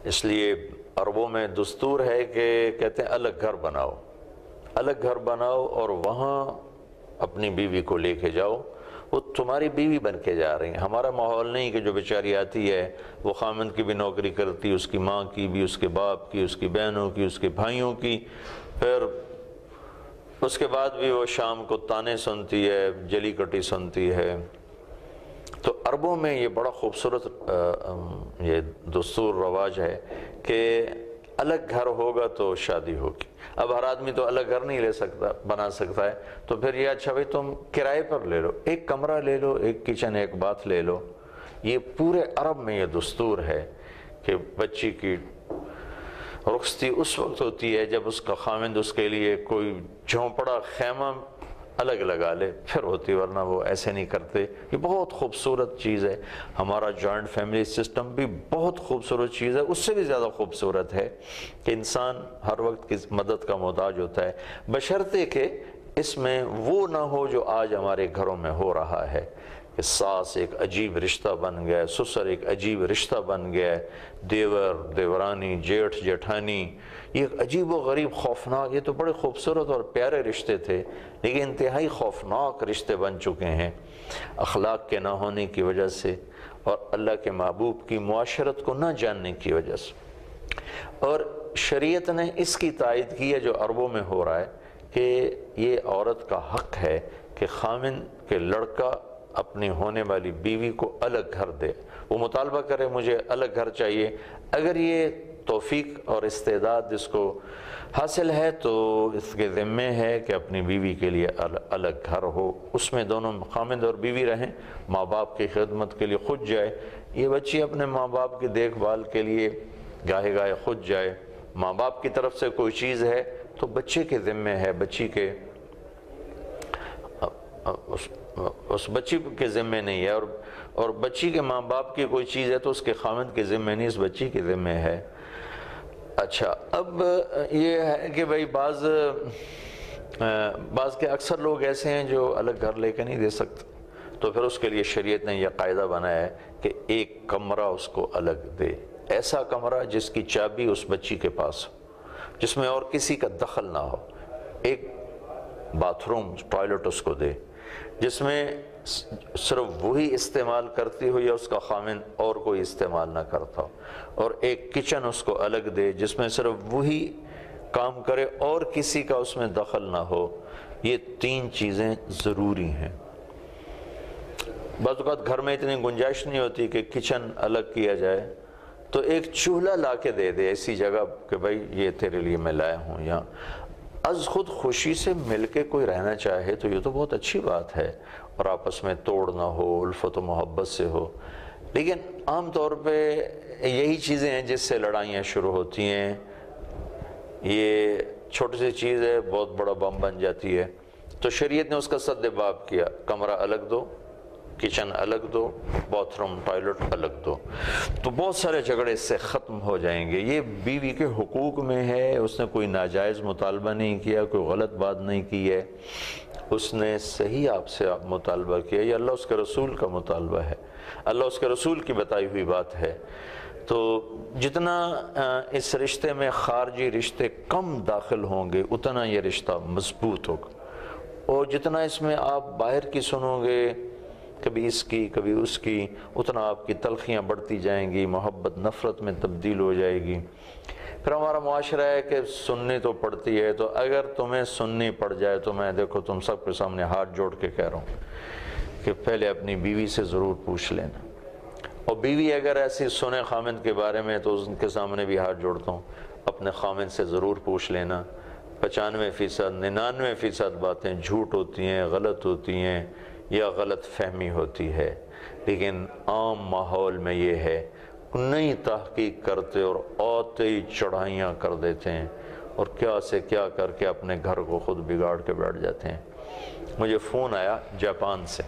اس لیے عربوں میں دستور ہے کہ کہتے ہیں الگ گھر بناؤ، الگ گھر بناؤ اور وہاں اپنی بیوی کو لے کے جاؤ، وہ تمہاری بیوی بن کے جا رہی ہیں۔ ہمارا ماحول نہیں کہ جو بیچاری آتی ہے وہ خامند کی بھی نوکری کرتی، اس کی ماں کی بھی، اس کے باپ کی، اس کی بہنوں کی، اس کے بھائیوں کی، پھر اس کے بعد بھی وہ شام کو تانے سنتی ہے، جلی کٹی سنتی ہے۔ تو عربوں میں یہ بڑا خوبصورت یہ دستور رواج ہے کہ الگ گھر ہوگا تو شادی ہوگی۔ اب ہر آدمی تو الگ گھر نہیں لے سکتا، بنا سکتا ہے، تو پھر یہ اچھا بھائی تم کرائے پر لے لو، ایک کمرہ لے لو، ایک کچن ایک باتھ لے لو۔ یہ پورے عرب میں یہ دستور ہے کہ بچی کی رخصتی اس وقت ہوتی ہے جب اس کا خامند اس کے لیے کوئی جھونپڑا خیمہ الگ لگا لے، پھر ہوتی، ورنہ وہ ایسے نہیں کرتے۔ یہ بہت خوبصورت چیز ہے۔ ہمارا جوائنٹ فیملی سسٹم بھی بہت خوبصورت چیز ہے، اس سے بھی زیادہ خوبصورت ہے کہ انسان ہر وقت کی مدد کا محتاج ہوتا ہے، بشرطے کہ اس میں وہ نہ ہو جو آج ہمارے گھروں میں ہو رہا ہے کہ ساس ایک عجیب رشتہ بن گیا ہے، سسر ایک عجیب رشتہ بن گیا ہے، دیور دیورانی، جیٹھ جیٹھانی، یہ ایک عجیب و غریب خوفناک، یہ تو بڑے خوبصورت اور پیارے رشتے تھے لیکن انتہائی خوفناک رشتے بن چکے ہیں اخلاق کے نہ ہونے کی وجہ سے اور اللہ کے محبوب کی معاشرت کو نہ جاننے کی وجہ سے۔ اور شریعت نے اس کی تائید کی ہے جو عربوں میں ہو رہا ہے کہ یہ عورت کا حق ہے کہ خامند کے لڑکا اپنی ہونے والی بیوی کو الگ گھر دے، وہ مطالبہ کرے مجھے الگ گھر چاہیے، اگر یہ توفیق اور استعداد اس کو حاصل ہے تو اس کے ذمے ہے کہ اپنی بیوی کے لیے الگ گھر ہو، اس میں دونوں خامند اور بیوی رہیں، ماں باپ کی خدمت کے لیے خود جائے، یہ بچی اپنے ماں باپ کی دیکھ بھال کے لیے گاہے گاہے خود جائے، ماں باپ کی طرف سے کوئی چیز ہے تو بچے کے ذمے ہے، بچی کے اس بچی کے ذمے نہیں ہے، اور بچی کے ماں باپ کی کوئی چیز ہے تو اس کے خامند کے ذمے نہیں، اس بچی کے ذمے ہے۔ اچھا، اب یہ ہے کہ بھئی بعض کے اکثر لوگ ایسے ہیں جو الگ گھر لے کے نہیں دے سکتے، تو پھر اس کے لیے شریعت نے یہ قاعدہ بنایا ہے کہ ایک کمرہ اس کو الگ دے، ایسا کمرہ جس کی چابی اس بچی کے پاس ہو، جس میں اور کسی کا دخل نہ ہو، ایک باتھ روم ٹوائلٹ اس کو دے جس میں صرف وہی استعمال کرتی ہو یا اس کا خامند اور کوئی استعمال نہ کرتا ہو، اور ایک کچن اس کو الگ دے جس میں صرف وہی کام کرے اور کسی کا اس میں دخل نہ ہو۔ یہ تین چیزیں ضروری ہیں۔ بعض اوقات گھر میں اتنی گنجائش نہیں ہوتی کہ کچن الگ کیا جائے، تو ایک چولہا لا کے دے دے ایسی جگہ کہ بھائی یہ تیرے لیے میں لایا ہوں، یا از خود خوشی سے مل کے کوئی رہنا چاہے تو یہ تو بہت اچھی بات ہے، اور آپس میں توڑ نہ ہو، الفت و محبت سے ہو۔ لیکن عام طور پہ یہی چیزیں ہیں جس سے لڑائیاں شروع ہوتی ہیں، یہ چھوٹی سی چیز ہے بہت بڑا بم بن جاتی ہے، تو شریعت نے اس کا سد باب کیا، کمرہ الگ دو، کچن الگ دو، باتھ روم ٹوائلٹ الگ دو، تو بہت سارے جھگڑے اس سے ختم ہو جائیں گے۔ یہ بیوی کے حقوق میں ہے، اس نے کوئی ناجائز مطالبہ نہیں کیا، کوئی غلط بات نہیں کی ہے، اس نے صحیح آپ سے مطالبہ کیا، یہ اللہ اس کے رسول کا مطالبہ ہے، اللہ اس کے رسول کی بتائی ہوئی بات ہے۔ تو جتنا اس رشتے میں خارجی رشتے کم داخل ہوں گے اتنا یہ رشتہ مضبوط ہوگا، اور جتنا اس میں آپ باہر کی سنو گے، کبھی اس کی کبھی اس کی، اتنا آپ کی تلخیاں بڑھتی جائیں گی، محبت نفرت میں تبدیل ہو جائے گی۔ پھر ہمارا معاشرہ ہے کہ سننی تو پڑتی ہے، تو اگر تمہیں سننی پڑ جائے تو میں دیکھو تم سب کے سامنے ہاتھ جوڑ کے کہہ رہا ہوں کہ پہلے اپنی بیوی سے ضرور پوچھ لینا، اور بیوی اگر ایسی سنے خامند کے بارے میں تو ان کے سامنے بھی ہاتھ جوڑتا ہوں، اپنے خامند سے ضرور پوچھ لینا۔ 95%، 99% باتیں جھوٹ ہوتی ہیں، غلط ہوتی ہیں یا غلط فہمی ہوتی ہے، لیکن عام ماحول میں یہ ہے نئی تحقیق کرتے اور آتے ہی چڑھائیاں کر دیتے ہیں، اور کیا سے کیا کر کے اپنے گھر کو خود بگاڑ کے بیٹھ جاتے ہیں۔ مجھے فون آیا جاپان سے،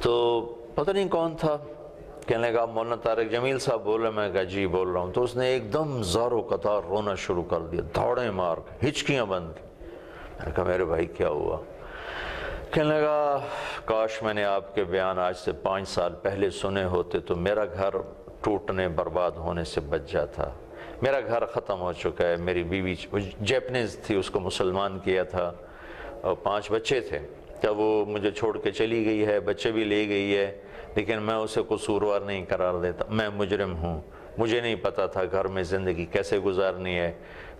تو پتہ نہیں کون تھا، کہنے لگا مولانا طارق جمیل صاحب بول رہے ہیں، میں کہا جی بول رہا ہوں، تو اس نے ایک دم زار و قطار رونا شروع کر دیا، دھاڑیں مار کے، ہچکیاں بند کی۔ میں نے کہا میرے بھائی کیا ہوا؟ کہنے لگا کاش میں نے آپ کے بیان آج سے 5 سال پہلے سنے ہوتے تو میرا گھر ٹوٹنے برباد ہونے سے بچ جاتا۔ میرا گھر ختم ہو چکا ہے، میری بیوی جیپنیز تھی، اس کو مسلمان کیا تھا، اور 5 بچے تھے، تب وہ مجھے چھوڑ کے چلی گئی ہے، بچے بھی لے گئی ہے، لیکن میں اسے قصوروار نہیں قرار دیتا۔ میں مجرم ہوں، مجھے نہیں پتا تھا گھر میں زندگی کیسے گزارنی ہے،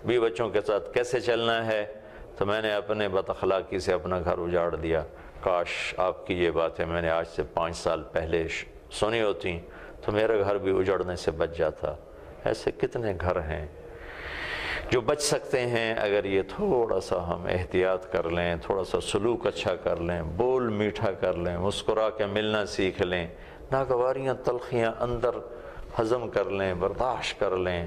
بیوی بچوں کے ساتھ کیسے چلنا ہے، تو میں نے اپنے بد اخلاقی سے اپنا گھر اجاڑ دیا۔ کاش آپ کی یہ باتیں میں نے آج سے 5 سال پہلے سنی ہوتی تو میرا گھر بھی اجڑنے سے بچ جاتا۔ ایسے کتنے گھر ہیں جو بچ سکتے ہیں اگر یہ تھوڑا سا ہم احتیاط کر لیں، تھوڑا سا سلوک اچھا کر لیں، بول میٹھا کر لیں، مسکرا کے ملنا سیکھ لیں، ناگواریاں تلخیاں اندر ہضم کر لیں، برداشت کر لیں،